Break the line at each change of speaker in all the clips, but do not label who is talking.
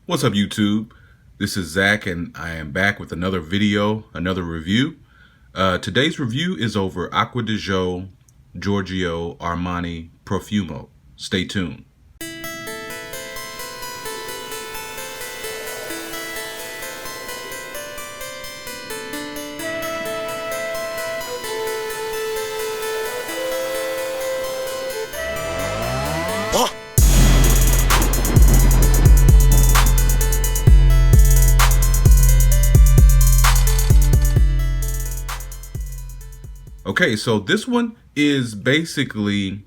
What's up, YouTube? This is Zach, and I am back with another video, another review. Today's review is over Acqua Di Gio, Giorgio, Armani, Profumo. Stay tuned. Okay, so this one is basically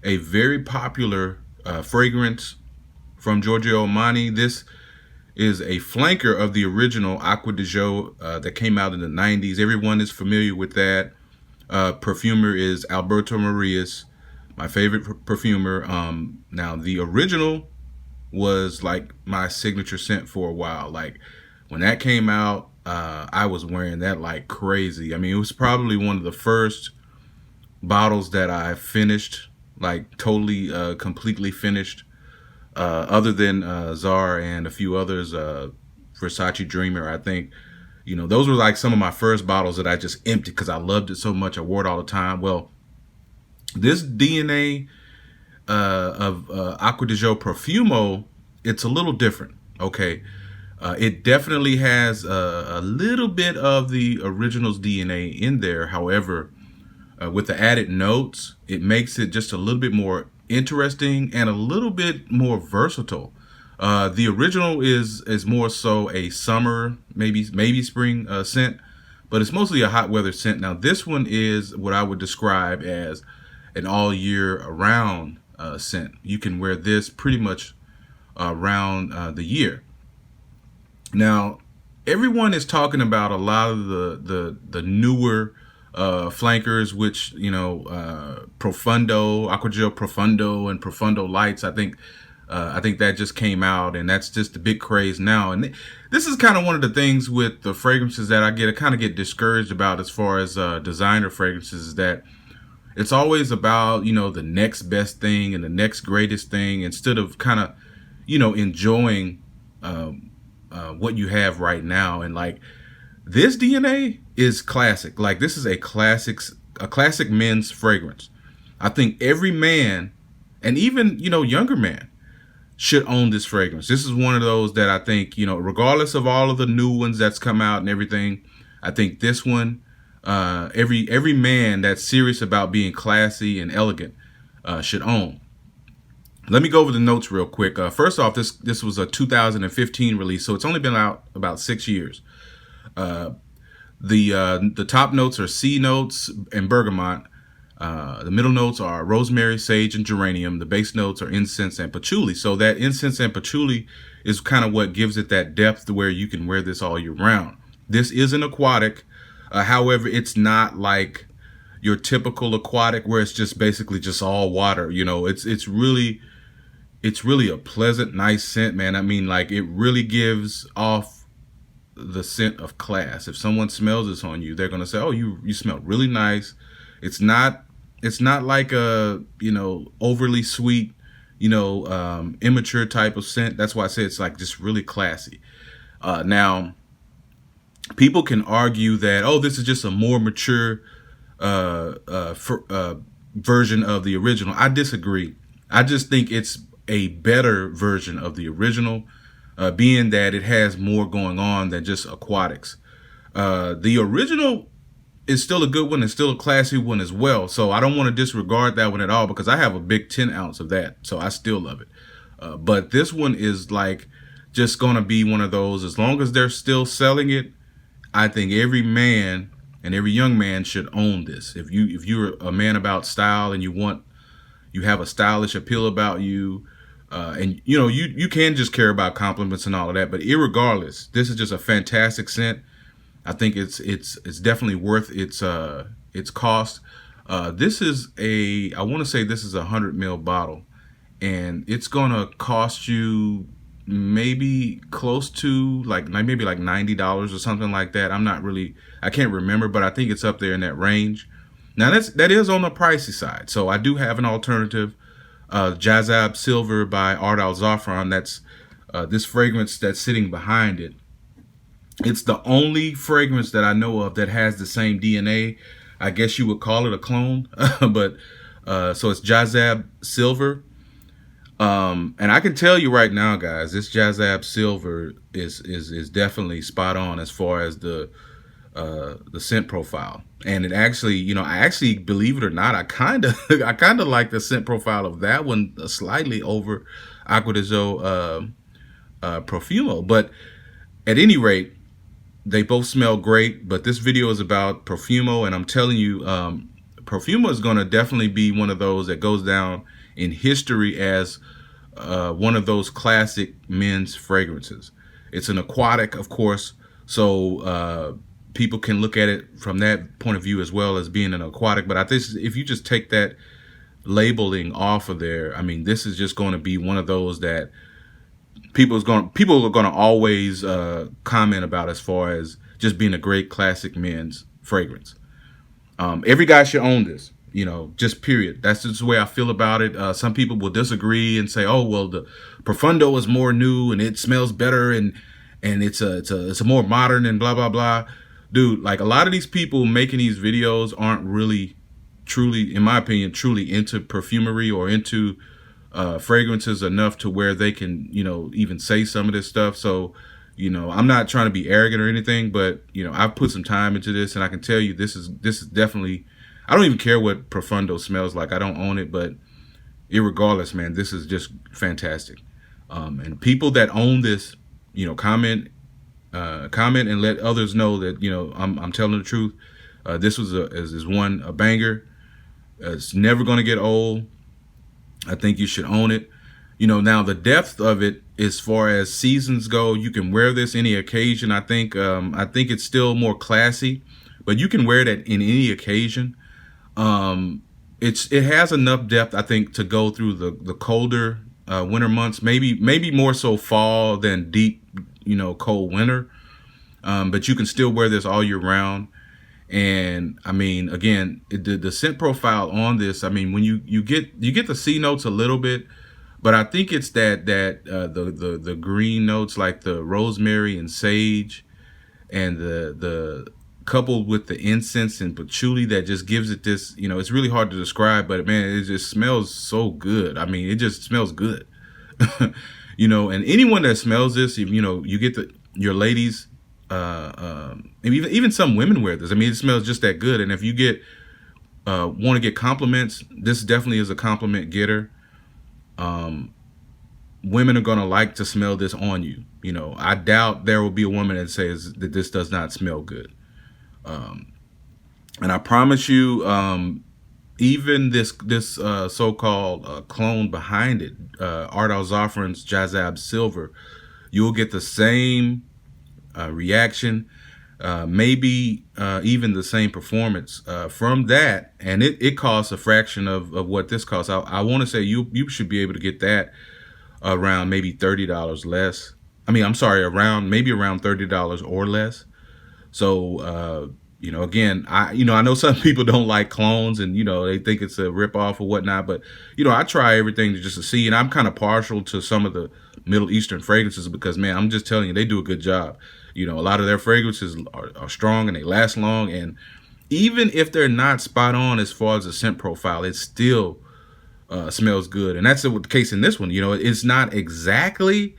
a very popular fragrance from Giorgio Armani. This is a flanker of the original Acqua Di Gio that came out in the 90s. Everyone is familiar with that. Perfumer is Alberto Marias, my favorite perfumer. Now, the original was like my signature scent for a while. Like when that came out, I was wearing that like crazy. I mean, it was probably one of the first bottles that I finished, like totally, completely finished, other than Zara and a few others, Versace Dreamer, I think. You know, those were like some of my first bottles that I just emptied because I loved it so much. I wore it all the time. Well, this DNA of Acqua Di Gio Profumo, it's a little different, okay? It definitely has a little bit of the original's DNA in there. However, with the added notes, it makes it just a little bit more interesting and a little bit more versatile. The original is more so a summer, maybe spring scent, but it's mostly a hot weather scent. Now, this one is what I would describe as an all year around scent. You can wear this pretty much around the year. Now, everyone is talking about a lot of the newer flankers, which, you know, Profundo, Acqua Di Gio Profundo, and Profundo Lights. I think that just came out, and that's just a big craze now. And this is kind of one of the things with the fragrances that I kind of get discouraged about as far as designer fragrances, is that it's always about, you know, the next best thing and the next greatest thing, instead of kind of, you know, enjoying what you have right now. And like this DNA is classic. Like this is a classic men's fragrance. I think every man, and even, you know, younger man, should own this fragrance. This is one of those that I think, you know, regardless of all of the new ones that's come out and everything, I think this one, every man that's serious about being classy and elegant should own. Let me go over the notes real quick. First off, this was a 2015 release, so it's only been out about 6 years. The top notes are C notes and bergamot. The middle notes are rosemary, sage, and geranium. The base notes are incense and patchouli. So that incense and patchouli is kind of what gives it that depth to where you can wear this all year round. This is an aquatic. However, it's not like your typical aquatic where it's just basically just all water. You know, it's really a pleasant, nice scent, man. I mean, like, it really gives off the scent of class. If someone smells this on you, they're gonna say, "Oh, you smell really nice." It's not like a, you know, overly sweet, you know, immature type of scent. That's why I say it's like just really classy. Now, people can argue that, oh, this is just a more mature version of the original. I disagree. I just think it's a better version of the original, being that it has more going on than just aquatics. The original is still a good one and still a classy one as well. So I don't want to disregard that one at all, because I have a big 10 ounce of that. So I still love it. But this one is like just going to be one of those, as long as they're still selling it, I think every man and every young man should own this. If you're a man about style and you have a stylish appeal about you, and you know, you can just care about compliments and all of that, but irregardless, this is just a fantastic scent. I think it's definitely worth its cost. This is I want to say this is a 100 ml bottle, and it's gonna cost you maybe close to maybe like $90 or something like that. I can't remember, but I think it's up there in that range. Now that is on the pricey side. So I do have an alternative, JAZZAB Silver by AL-ZAAFARAN. That's this fragrance that's sitting behind it. It's the only fragrance that I know of that has the same DNA. I guess you would call it a clone, but so it's JAZZAB Silver. And I can tell you right now, guys, this JAZZAB Silver is definitely spot on as far as the scent profile. And it actually, you know, I actually, believe it or not, I kind of like the scent profile of that one slightly over Acqua Di Gio Profumo. But at any rate, they both smell great. But this video is about Profumo, and I'm telling you, Profumo is going to definitely be one of those that goes down in history as one of those classic men's fragrances. It's an aquatic, of course, so people can look at it from that point of view as well as being an aquatic. But I think if you just take that labeling off of there, I mean, this is just going to be one of those that people are going to always comment about as far as just being a great classic men's fragrance. Every guy should own this, you know, just period. That's just the way I feel about it. Some people will disagree and say, oh, well, the Profundo is more new and it smells better and it's a more modern and blah, blah, blah. Dude, like, a lot of these people making these videos aren't really truly, in my opinion, truly into perfumery or into fragrances enough to where they can, you know, even say some of this stuff. So, you know, I'm not trying to be arrogant or anything, but, you know, I've put some time into this, and I can tell you this is definitely, I don't even care what Profundo smells like. I don't own it, but irregardless, man, this is just fantastic. And people that own this, you know, comment and let others know that, you know, I'm telling the truth. This was a banger. It's never going to get old. I think you should own it. You know, now the depth of it, as far as seasons go, you can wear this any occasion. I think it's still more classy, but you can wear that in any occasion. It has enough depth, I think, to go through the colder winter months, maybe more so fall than deep, you know, cold winter. But you can still wear this all year round. And I mean, again, the scent profile on this, I mean, when you get the C notes a little bit, but I think it's the green notes, like the rosemary and sage, and the coupled with the incense and patchouli, that just gives it this, you know, it's really hard to describe, but man, it just smells so good. I mean, it just smells good. You know, and anyone that smells this, you know, you get your ladies, and even some women wear this. I mean, it smells just that good. And if you want to get compliments, this definitely is a compliment getter. Women are going to like to smell this on you. You know, I doubt there will be a woman that says that this does not smell good. And I promise you, even this so-called clone behind it, AL-ZAAFARAN's JAZZAB Silver, you'll get the same reaction, maybe even the same performance from that, and it costs a fraction of what this costs. I want to say you should be able to get that around maybe $30 less. I mean, I'm sorry, maybe around $30 or less. So you know, again, I know some people don't like clones, and you know, they think it's a ripoff or whatnot, but you know, I try everything just to see, and I'm kind of partial to some of the Middle Eastern fragrances because, man, I'm just telling you, they do a good job. You know, a lot of their fragrances are strong and they last long, and even if they're not spot on as far as the scent profile, it still smells good. And that's the case in this one. You know, it's not exactly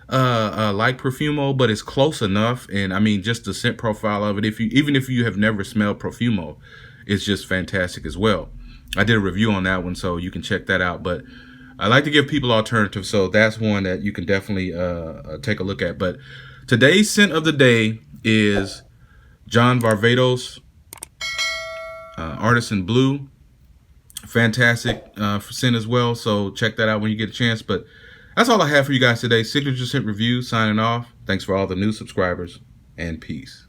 like Profumo, but it's close enough. And I mean, just the scent profile of it, even if you have never smelled Profumo, it's just fantastic as well. I did a review on that one, so you can check that out. But I like to give people alternatives, so that's one that you can definitely take a look at. But today's scent of the day is John VARVATOS Artisan Blue. Fantastic scent as well, so check that out when you get a chance. But that's all I have for you guys today. Signature Scent Review signing off. Thanks for all the new subscribers, and peace.